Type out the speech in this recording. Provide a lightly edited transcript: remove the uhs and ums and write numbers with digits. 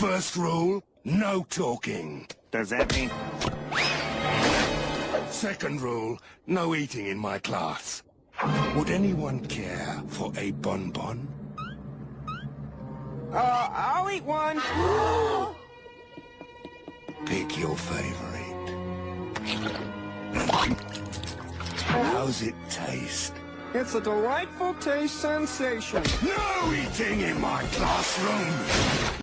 First rule, no talking. Does that mean... Second rule, no eating in my class. Would anyone care for a bonbon? I'll eat one. Pick your favorite. How's it taste? It's a delightful taste sensation. No eating in my classroom!